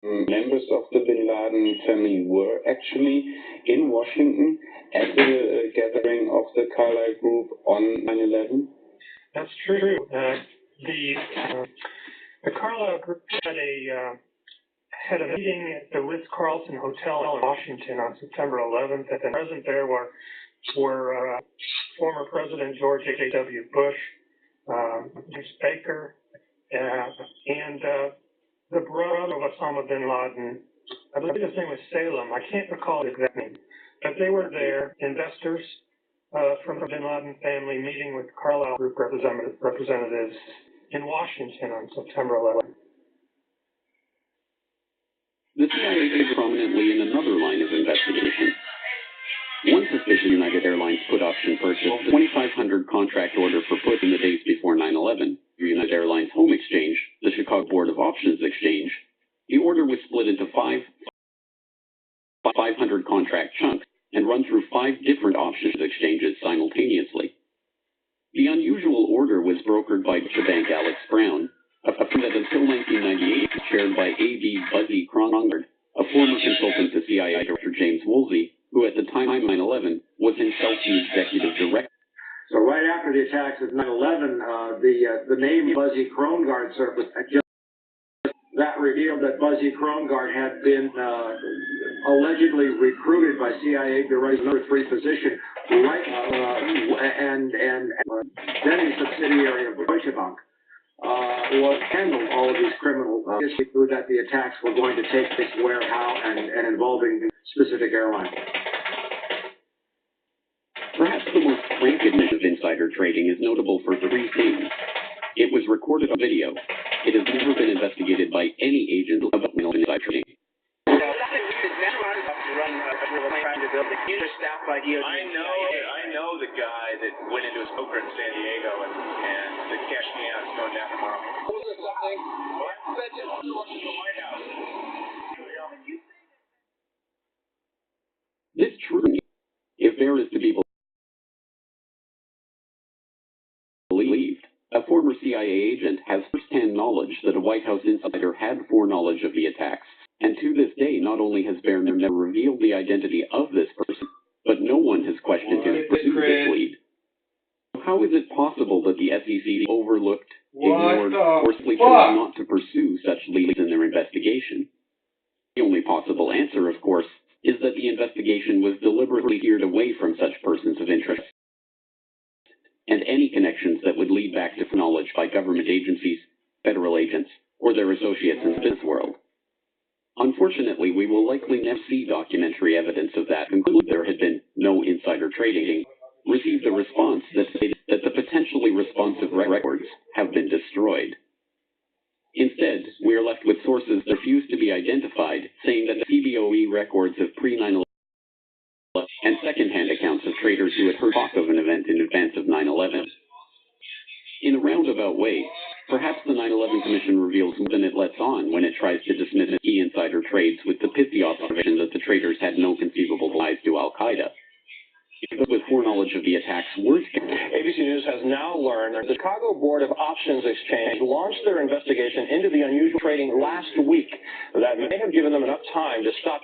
members of the Bin Laden family were actually in Washington at the gathering of the Carlyle Group on 9/11? That's true. The Carlyle Group had a meeting at the Ritz-Carlton Hotel in Washington on September 11th, and present there were former President George H.W. Bush, James Baker, and the brother of Osama bin Laden. I believe his name was Salem. I can't recall the exact name, but they were there, investors from the bin Laden family meeting with Carlyle Group representatives in Washington on September 11th. The CIA figured prominently in another line of investigation. One suspicious United Airlines put option purchase, a 2,500 contract order for put in the days before 9/11. United Airlines Home Exchange, the Chicago Board of Options Exchange. The order was split into 500 contract chunks and run through 5 different options exchanges simultaneously. The unusual order was brokered by Deutsche Bank Alex Brown, a firm that until 1998 was chaired by A.B. Buzzy Krongard, a former consultant to CIA Director James Woolsey, who at the time of 9/11 was himself the executive director. So right after the attacks of 9/11, the name Buzzy Krongard surfaced. That revealed that Buzzy Krongard had been allegedly recruited by CIA to run his number 3 position, and then a subsidiary of Deutsche Bank. Was handled all of these criminal issues that the attacks were going to take place where, how, and involving specific airlines. Perhaps the most frank admission of insider trading is notable for 3 things. It was recorded on video. It has never been investigated by any agent of insider trading. I know the guy that went into his poker in San Diego and the cash me out is going down tomorrow. Was there something? What? That's just the White House. This true, if there is to be believed, a former CIA agent has first-hand knowledge that a White House insider had foreknowledge of the attacks, and to this day not only has Baer never revealed the identity of this person, but no one has questioned his pursuit of this lead. How is it possible that the SEC overlooked, ignored, or simply chose not to pursue such leads in their investigation? The only possible answer, of course, is that the investigation was deliberately steered away from such persons of interest, and any connections that would lead back to knowledge by government agencies, federal agents, or their associates in the business world. Unfortunately, we will likely never see documentary evidence of that conclude there had been no insider trading, received a response that stated that the potentially responsive records have been destroyed. Instead, we are left with sources that refuse to be identified, saying that the CBOE records of pre-9/11 and second-hand accounts of traders who had heard talk of an event in advance of 9/11. In a roundabout way, perhaps the 9/11 Commission reveals more than it lets on when it tries to dismiss key insider trades with the pithy observation that the traders had no conceivable ties to Al-Qaeda. With foreknowledge of the attacks were ABC News has now learned that the Chicago Board of Options Exchange launched their investigation into the unusual trading last week that may have given them enough time to stop